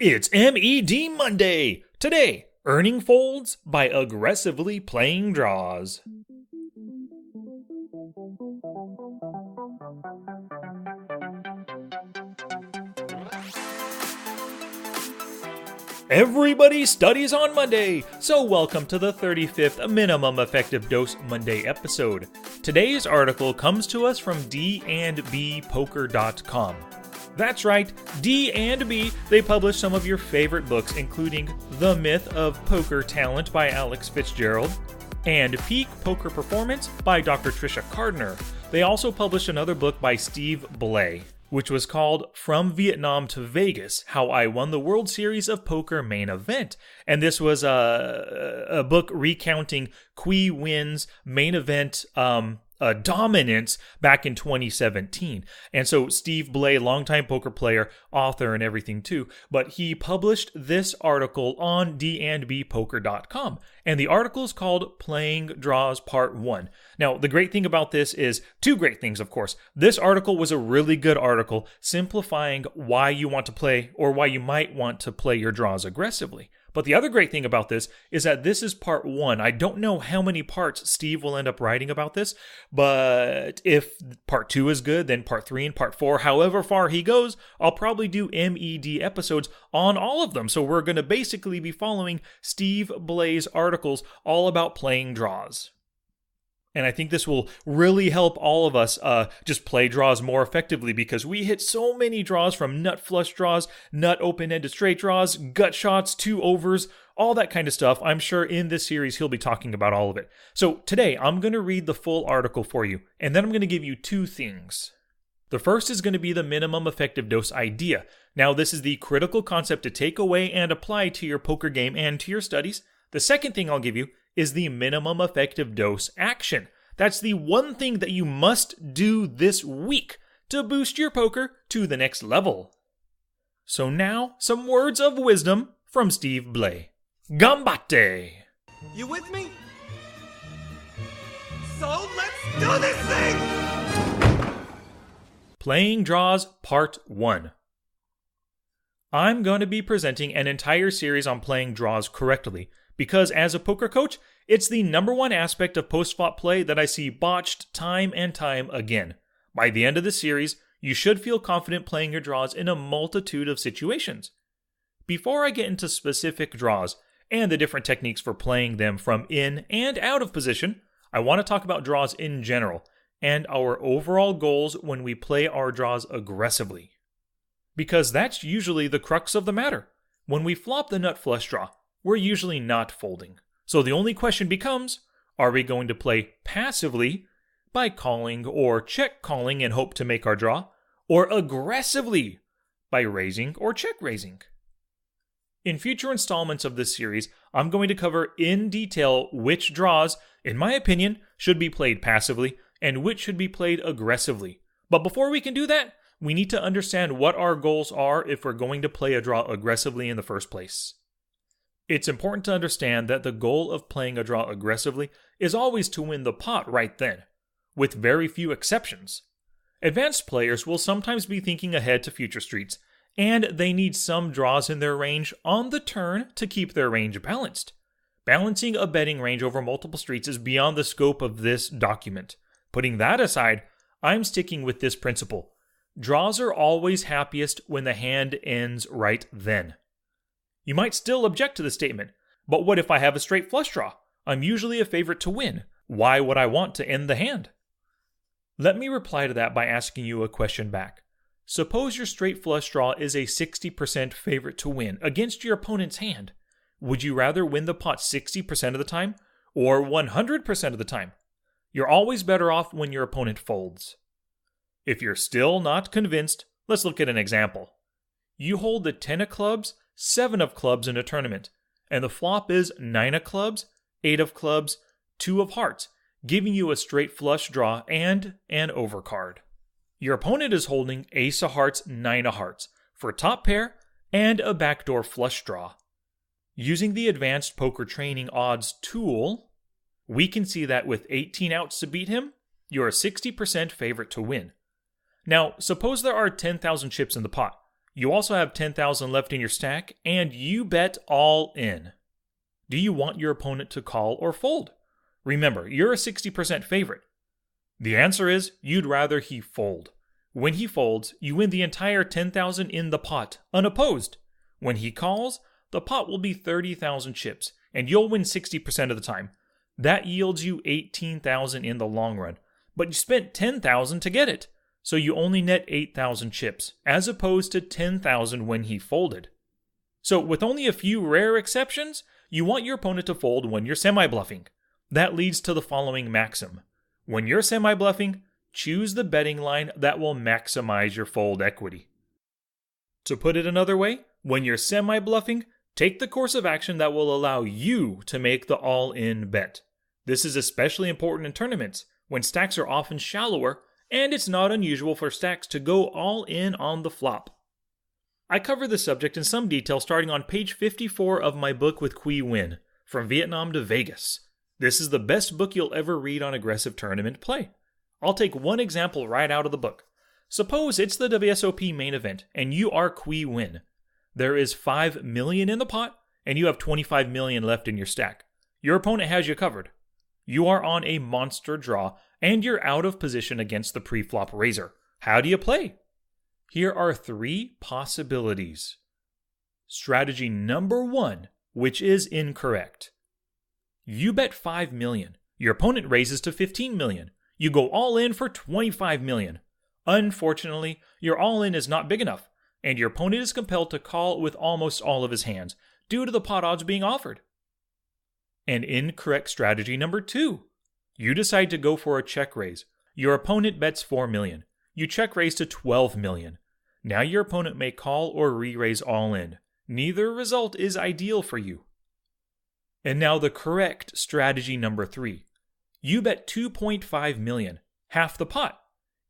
It's MED Monday! Today, earning folds by aggressively playing draws. Everybody studies on Monday, so welcome to the 35th Minimum Effective Dose Monday episode. Today's article comes to us from dandbpoker.com. That's right, D&B, they publish some of your favorite books, including The Myth of Poker Talent by Alex Fitzgerald and Peak Poker Performance by Dr. Tricia Cardner. They also published another book by Steve Blay, which was called From Vietnam to Vegas, How I Won the World Series of Poker Main Event. And this was a book recounting Qui Wynn's main event dominance back in 2017. And so Steve Blay, longtime poker player, author, and everything too, but he published this article on dandbpoker.com. And the article is called Playing Draws Part 1. Now, the great thing about this is two great things, of course. This article was a really good article simplifying why you want to play or why you might want to play your draws aggressively. But the other great thing about this is that this is part 1. I don't know how many parts Steve will end up writing about this, but if part 2 is good, then part 3 and part 4, however far he goes, I'll probably do MED episodes on all of them. So we're going to basically be following Steve Blay's articles all about playing draws. And I think this will really help all of us just play draws more effectively, because we hit so many draws, from nut flush draws, nut open-ended straight draws, gut shots, 2 overs, all that kind of stuff. I'm sure in this series he'll be talking about all of it. So today I'm going to read the full article for you, and then I'm going to give you 2 things. The first is going to be the minimum effective dose idea. Now, this is the critical concept to take away and apply to your poker game and to your studies. The second thing I'll give you is the minimum effective dose action. That's the one thing that you must do this week to boost your poker to the next level. So now, some words of wisdom from Steve Blay. Gambate! You with me? So let's do this thing! Playing Draws Part 1. I'm going to be presenting an entire series on playing draws correctly, because as a poker coach, it's the number one aspect of post-flop play that I see botched time and time again. By the end of the series, you should feel confident playing your draws in a multitude of situations. Before I get into specific draws and the different techniques for playing them from in and out of position, I want to talk about draws in general and our overall goals when we play our draws aggressively. Because that's usually the crux of the matter. When we flop the nut flush draw, we're usually not folding. So the only question becomes, are we going to play passively by calling or check calling and hope to make our draw, or aggressively by raising or check raising? In future installments of this series, I'm going to cover in detail which draws, in my opinion, should be played passively and which should be played aggressively. But before we can do that, we need to understand what our goals are if we're going to play a draw aggressively in the first place. It's important to understand that the goal of playing a draw aggressively is always to win the pot right then, with very few exceptions. Advanced players will sometimes be thinking ahead to future streets, and they need some draws in their range on the turn to keep their range balanced. Balancing a betting range over multiple streets is beyond the scope of this document. Putting that aside, I'm sticking with this principle. Draws are always happiest when the hand ends right then. You might still object to the statement, but what if I have a straight flush draw? I'm usually a favorite to win. Why would I want to end the hand? Let me reply to that by asking you a question back. Suppose your straight flush draw is a 60% favorite to win against your opponent's hand. Would you rather win the pot 60% of the time or 100% of the time? You're always better off when your opponent folds. If you're still not convinced, let's look at an example. You hold the 10 of clubs, 7 of clubs in a tournament, and the flop is 9 of clubs, 8 of clubs, 2 of hearts, giving you a straight flush draw and an overcard. Your opponent is holding ace of hearts, 9 of hearts for top pair and a backdoor flush draw. Using the advanced poker training odds tool, we can see that with 18 outs to beat him, you're a 60% favorite to win. Now, suppose there are 10,000 chips in the pot. You also have 10,000 left in your stack, and you bet all in. Do you want your opponent to call or fold? Remember, you're a 60% favorite. The answer is you'd rather he fold. When he folds, you win the entire 10,000 in the pot, unopposed. When he calls, the pot will be 30,000 chips, and you'll win 60% of the time. That yields you 18,000 in the long run, but you spent 10,000 to get it. So you only net 8,000 chips, as opposed to 10,000 when he folded. So with only a few rare exceptions, you want your opponent to fold when you're semi-bluffing. That leads to the following maxim. When you're semi-bluffing, choose the betting line that will maximize your fold equity. To put it another way, when you're semi-bluffing, take the course of action that will allow you to make the all-in bet. This is especially important in tournaments, when stacks are often shallower, and it's not unusual for stacks to go all in on the flop. I cover this subject in some detail starting on page 54 of my book with Quy Nguyen, From Vietnam to Vegas. This is the best book you'll ever read on aggressive tournament play. I'll take one example right out of the book. Suppose it's the WSOP main event, and you are Quy Nguyen. There is 5 million in the pot, and you have 25 million left in your stack. Your opponent has you covered. You are on a monster draw, and you're out of position against the pre-flop raiser. How do you play? Here are 3 possibilities. Strategy number 1, which is incorrect. You bet 5 million. Your opponent raises to 15 million. You go all in for 25 million. Unfortunately, your all-in is not big enough, and your opponent is compelled to call with almost all of his hands due to the pot odds being offered. An incorrect strategy number 2. You decide to go for a check raise. Your opponent bets 4 million. You check raise to 12 million. Now your opponent may call or re-raise all in. Neither result is ideal for you. And now the correct strategy number 3. You bet 2.5 million, half the pot.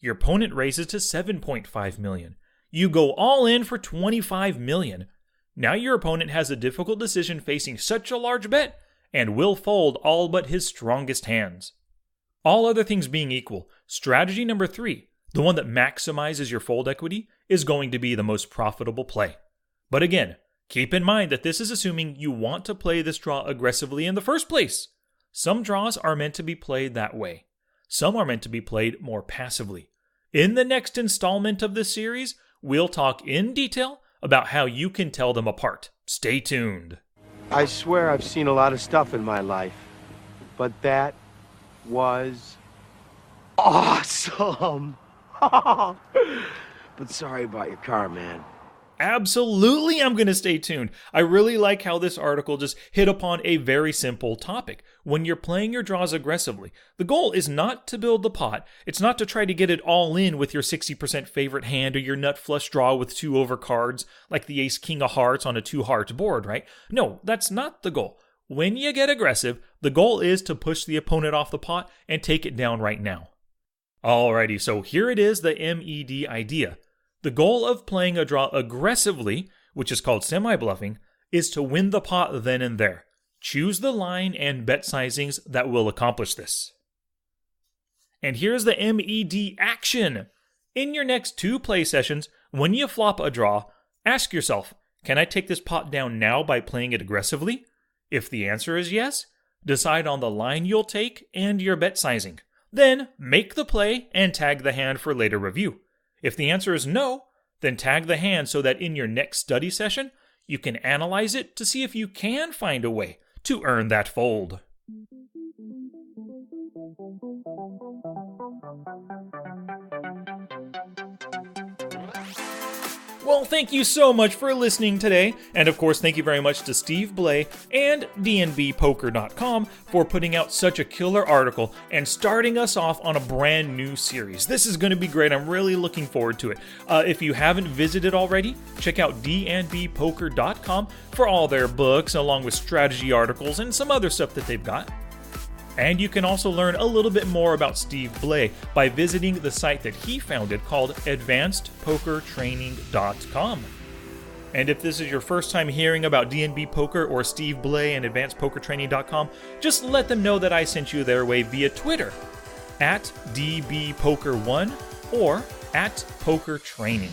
Your opponent raises to 7.5 million. You go all in for 25 million. Now your opponent has a difficult decision facing such a large bet and will fold all but his strongest hands. All other things being equal, strategy number 3, the one that maximizes your fold equity, is going to be the most profitable play. But again, keep in mind that this is assuming you want to play this draw aggressively in the first place. Some draws are meant to be played that way. Some are meant to be played more passively. In the next installment of this series, we'll talk in detail about how you can tell them apart. Stay tuned. I swear I've seen a lot of stuff in my life, but that was awesome. But sorry about your car, man. Absolutely, I'm going to stay tuned. I really like how this article just hit upon a very simple topic. When you're playing your draws aggressively, the goal is not to build the pot. It's not to try to get it all in with your 60% favorite hand or your nut flush draw with 2 overcards, like the ace king of hearts on a 2 hearts board, right? No, that's not the goal. When you get aggressive, the goal is to push the opponent off the pot and take it down right now. Alrighty, so here it is, the MED idea. The goal of playing a draw aggressively, which is called semi-bluffing, is to win the pot then and there. Choose the line and bet sizings that will accomplish this. And here's the MED action. In your next 2 play sessions, when you flop a draw, ask yourself, can I take this pot down now by playing it aggressively? If the answer is yes, decide on the line you'll take and your bet sizing. Then make the play and tag the hand for later review. If the answer is no, then tag the hand so that in your next study session, you can analyze it to see if you can find a way to earn that fold. Well, thank you so much for listening today, and of course thank you very much to Steve Blay and dnbpoker.com for putting out such a killer article and starting us off on a brand new series. This is going to be great. I'm really looking forward to it. If you haven't visited already, check out dnbpoker.com for all their books along with strategy articles and some other stuff that they've got. And you can also learn a little bit more about Steve Blay by visiting the site that he founded called advancedpokertraining.com. And if this is your first time hearing about DNB Poker or Steve Blay and advancedpokertraining.com, just let them know that I sent you their way via Twitter @dbpoker1 or @pokertraining.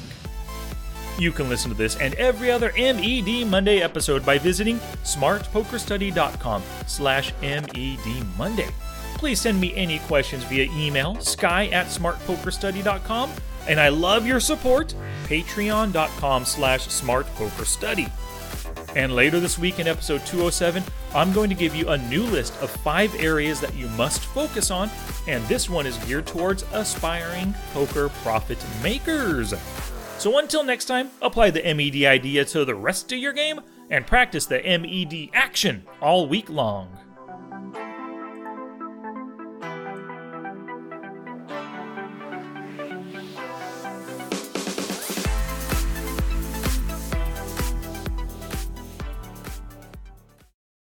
You can listen to this and every other MED Monday episode by visiting smartpokerstudy.com/MED Monday. Please send me any questions via email, sky@smartpokerstudy.com, and I love your support, patreon.com/smartpokerstudy. And later this week in episode 207, I'm going to give you a new list of 5 areas that you must focus on, and this one is geared towards aspiring poker profit makers. So until next time, apply the MED idea to the rest of your game and practice the MED action all week long.